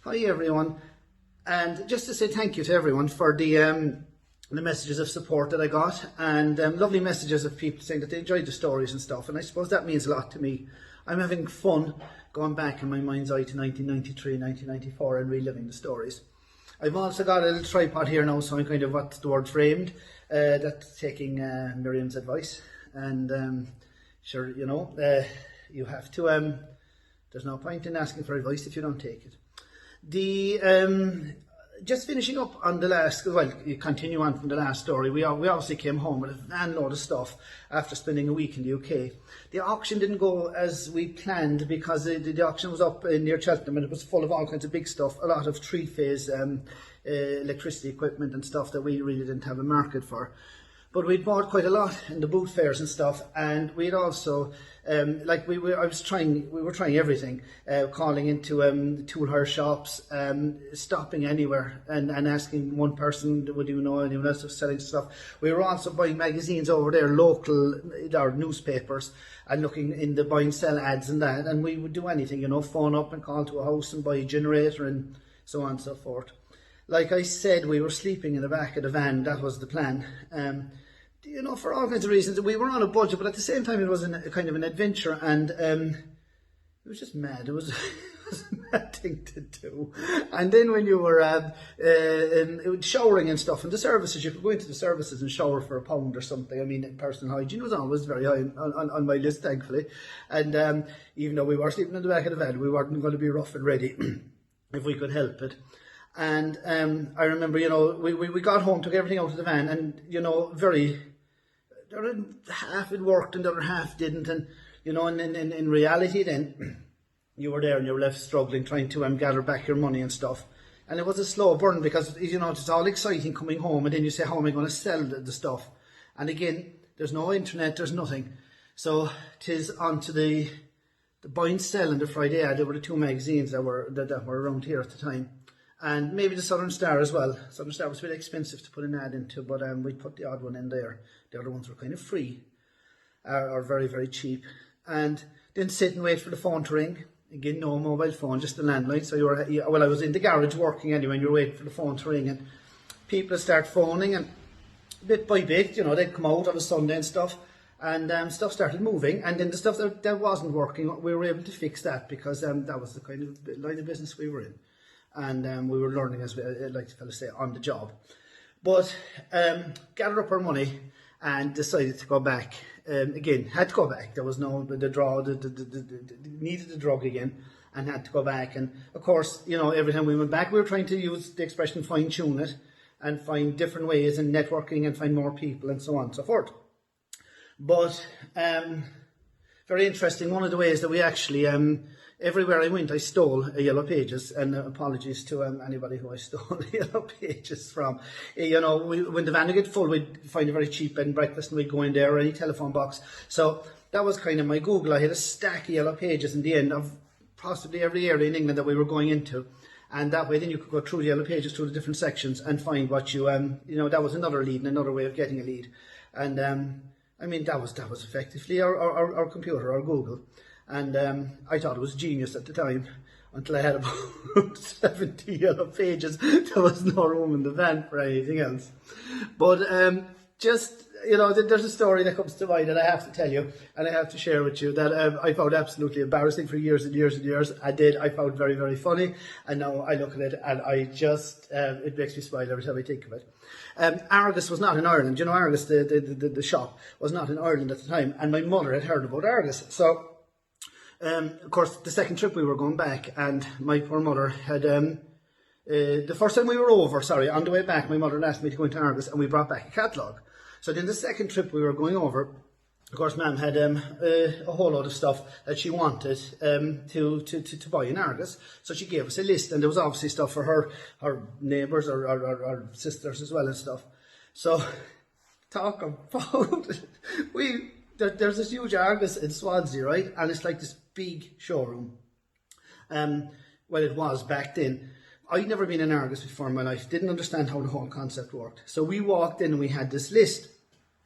Hi everyone, and just to say thank you to everyone for the messages of support that I got, and lovely messages of people saying that they enjoyed the stories and stuff, and I suppose that means a lot to me. I'm having fun going back in my mind's eye to 1993, 1994 and reliving the stories. I've also got a little tripod here now, so I'm kind of, what's the word, framed. That's taking Miriam's advice, and sure, you know, you have to, there's no point in asking for advice if you don't take it. Just finishing up on the last, well, you continue on from the last story, we obviously came home with a van load of stuff after spending a week in the UK. The auction didn't go as we planned because the auction was up near Cheltenham, and it was full of all kinds of big stuff, a lot of three-phase electricity equipment and stuff that we really didn't have a market for. But we'd bought quite a lot in the boot fairs and stuff, and we'd also, we were trying everything, calling into tool hire shops, stopping anywhere and asking one person, would you know anyone else was selling stuff. We were also buying magazines over there, local, or newspapers, and looking in the buy and sell ads and that, and we would do anything, you know, phone up and call to a house and buy a generator and so on and so forth. Like I said, we were sleeping in the back of the van. That was the plan. You know, for all kinds of reasons. We were on a budget, but at the same time, it was a kind of an adventure, and it was just mad. It was a mad thing to do. And then when you were showering and stuff, and the services, you could go into the services and shower for £1 or something. I mean, personal hygiene was always very high on my list, thankfully. And even though we were sleeping in the back of the van, we weren't going to be rough and ready if we could help it. And I remember, you know, we got home, took everything out of the van, and, you know, half it worked and the other half didn't. And, you know, and in reality then, you were there and you were left struggling, trying to gather back your money and stuff. And it was a slow burn because, you know, it's all exciting coming home, and then you say, how am I going to sell the stuff? And again, there's no internet, there's nothing. So 'tis on to the buy and sell and the Friday ad. There were the two magazines that were around here at the time. And maybe the Southern Star as well. Southern Star was a bit expensive to put an ad into, but we put the odd one in there. The other ones were kind of free, or very, very cheap. And then sit and wait for the phone to ring. Again, no mobile phone, just the landline. So I was in the garage working anyway, and you were waiting for the phone to ring, and people start phoning, and bit by bit, you know, they'd come out on a Sunday and stuff, and stuff started moving. And then the stuff that wasn't working, we were able to fix that because that was the kind of line of business we were in. And we were learning, as like the fellas say, on the job. But gathered up our money and decided to go back. Again, had to go back. There was no needed the drug again, and had to go back. And of course, you know, every time we went back, we were trying to use the expression fine tune it and find different ways in networking and find more people and so on and so forth. But very interesting. One of the ways that we actually everywhere I went, I stole a Yellow Pages, and apologies to anybody who I stole Yellow Pages from. You know, when the van would get full, we'd find a very cheap bed and breakfast, and we'd go in there, or any telephone box. So that was kind of my Google. I had a stack of Yellow Pages in the end of possibly every area in England that we were going into. And that way then you could go through the Yellow Pages, through the different sections, and find what you, you know, that was another lead and another way of getting a lead. And I mean, that was effectively our computer, our Google. And I thought it was genius at the time, until I had about 70 Yellow Pages. There was no room in the van for anything else. But just, you know, there's a story that comes to mind that I have to tell you, and I have to share with you, that I found absolutely embarrassing for years and years and years. I found very, very funny, and now I look at it and I just, it makes me smile every time I think of it. Argos was not in Ireland. You know, Argos, the shop, was not in Ireland at the time, and my mother had heard about Argos. So, of course, the second trip we were going back, and my poor mother had, the first time we were over, on the way back, my mother asked me to go into Argos, and we brought back a catalogue. So then the second trip we were going over, of course, Mum had a whole lot of stuff that she wanted to buy in Argos. So she gave us a list, and there was obviously stuff for her neighbours or sisters as well and stuff. So, talk about, there's this huge Argos in Swansea, right? And it's like this big showroom. Well, it was back then. I'd never been in Argos before in my life, didn't understand how the whole concept worked. So we walked in and we had this list.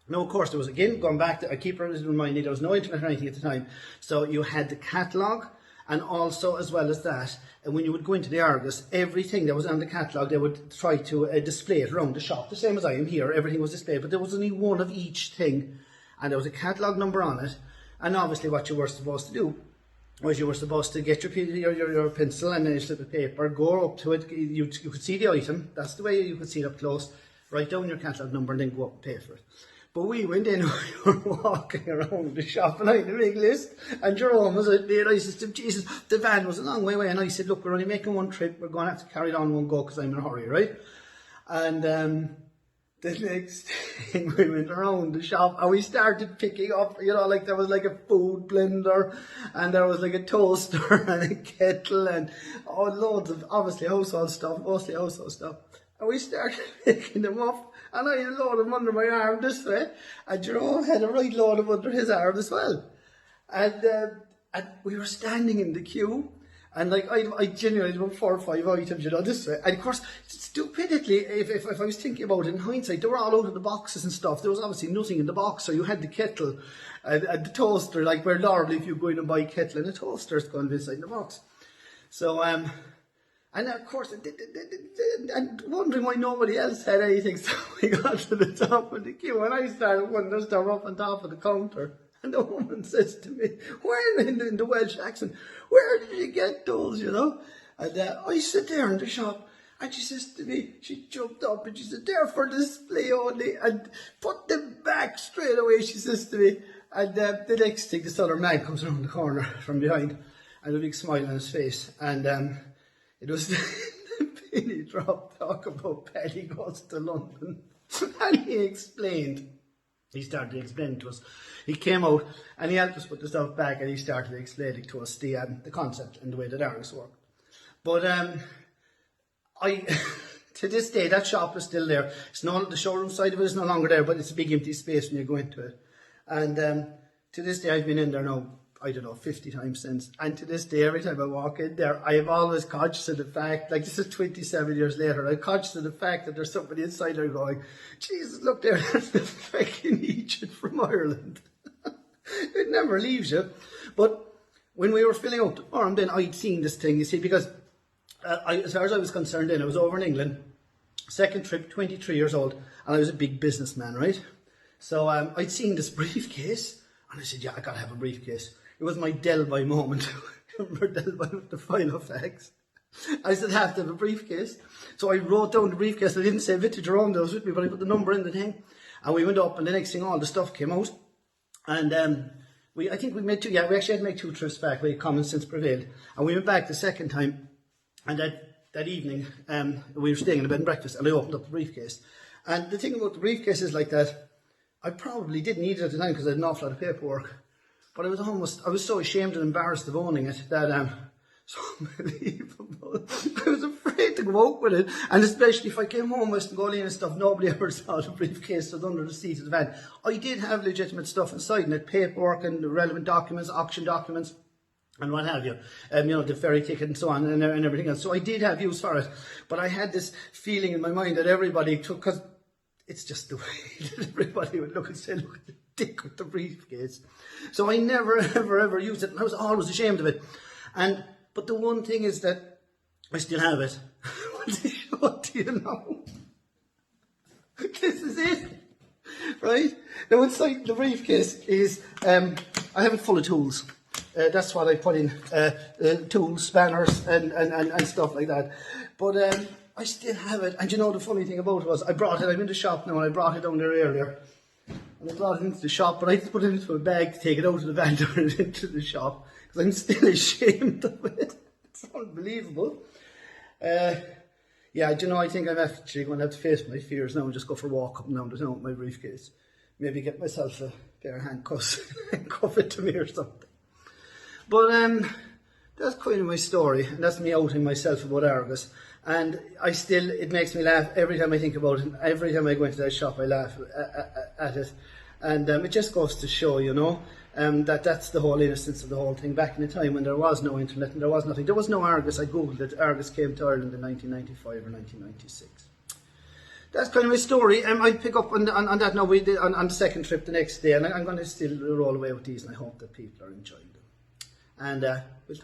Now, of course, there was, again, going back to, I keep reminding you, there was no internet or anything at the time. So you had the catalogue, And also, as well as that, and when you would go into the Argos, everything that was on the catalogue, they would try to display it around the shop, the same as I am here. Everything was displayed, but there was only one of each thing, and there was a catalogue number on it. And obviously what you were supposed to do was you were supposed to get your pencil and a slip of paper, go up to it, you could see the item, that's the way you could see it up close, write down your catalogue number and then go up and pay for it. But we went in, we were walking around the shop and I had a big list, and Jerome was with me, and I said to him, Jesus, the van was a long way away, and I said, look, we're only making one trip, we're going to have to carry it on one go because I'm in a hurry, right? And the next thing, we went around the shop and we started picking up, you know, like there was like a food blender and there was like a toaster and a kettle and loads of obviously household stuff, mostly household stuff. And we started picking them up, and I had a load of them under my arm this way, and Jerome had a right load of them under his arm as well. And we were standing in the queue, and like I genuinely had about 4 or 5 items, you know, this way. And of course, stupidly, if I was thinking about it in hindsight, they were all out of the boxes and stuff. There was obviously nothing in the box, so you had the kettle and the toaster, like where normally if you go in and buy a kettle and a toaster, it's going to be inside the box. So, and of course, and wondering why nobody else had anything, so we got to the top of the queue, and I started wondering, stuff up on top of the counter. And the woman says to me, where in the Welsh accent, where did you get those, you know? And I sit there in the shop, and she says to me, she jumped up and she said, they're for display only, and put them back straight away, she says to me. And the next thing, this other man comes around the corner from behind, and a big smile on his face, and it was the penny drop talk about Paddy goes to London. And he started to explain to us. He came out and he helped us put the stuff back, and he started explaining to us the concept and the way that Argos worked. But to this day, that shop is still there. The showroom side of it is no longer there, but it's a big empty space when you go into it. And to this day, I've been in there now, I don't know, 50 times since. And to this day, every time I walk in there, I am always conscious of the fact, like this is 27 years later, I'm conscious of the fact that there's somebody inside there going, Jesus, look there, that's the freaking Egypt from Ireland. It never leaves you. But when we were filling out the form, then I'd seen this thing, you see, because as far as I was concerned then, I was over in England, second trip, 23 years old, and I was a big businessman, right? So I'd seen this briefcase, and I said, yeah, I gotta have a briefcase. It was my Delby moment. Remember Delby with the final facts? I said, have to have a briefcase. So I wrote down the briefcase. I didn't say vintage Jerome that was with me, but I put the number in the thing. And we went up, and the next thing, all the stuff came out. And I think we made we actually had to make 2 trips back. We had common sense prevailed. And we went back the second time. And that evening, we were staying in a bed and breakfast, and I opened up the briefcase. And the thing about the briefcase is like that, I probably didn't need it at the time because I had an awful lot of paperwork. But I was so ashamed and embarrassed of owning it that it's unbelievable. I was afraid to go out with it, and especially if I came home with Goliath and stuff, nobody ever saw the briefcase was under the seat of the van. I did have legitimate stuff inside, and it, paperwork and relevant documents, auction documents, and what have you, you know, the ferry ticket and so on, and everything else. So I did have use for it, but I had this feeling in my mind that everybody took, because it's just the way that everybody would look and say, look at the dick with the briefcase. So I never, ever used it, and I was always ashamed of it. But the one thing is that I still have it. What do you know? This is it, right? Now inside the briefcase is, I have it full of tools. That's what I put in, tools, spanners, and stuff like that. But I still have it. And you know, the funny thing about it was, I'm in the shop now, and I brought it down there earlier. And I brought it into the shop, but I had to put it into a bag to take it out of the van to put it into the shop, because I'm still ashamed of it. It's unbelievable. Yeah, do you know, I think I'm actually going to have to face my fears now and just go for a walk up and down the town with my briefcase. Maybe get myself a pair of handcuffs and cuff it to me or something. But that's kind of my story, and that's me outing myself about Argos. And it makes me laugh every time I think about it. Every time I go into that shop, I laugh at it. And it just goes to show, you know, that's the whole innocence of the whole thing. Back in the time when there was no internet and there was nothing. There was no Argos. I googled it. Argos came to Ireland in 1995 or 1996. That's kind of my story. I'll pick up on that now. We did on the second trip the next day, and I'm going to still roll away with these, and I hope that people are enjoying them. And we'll talk.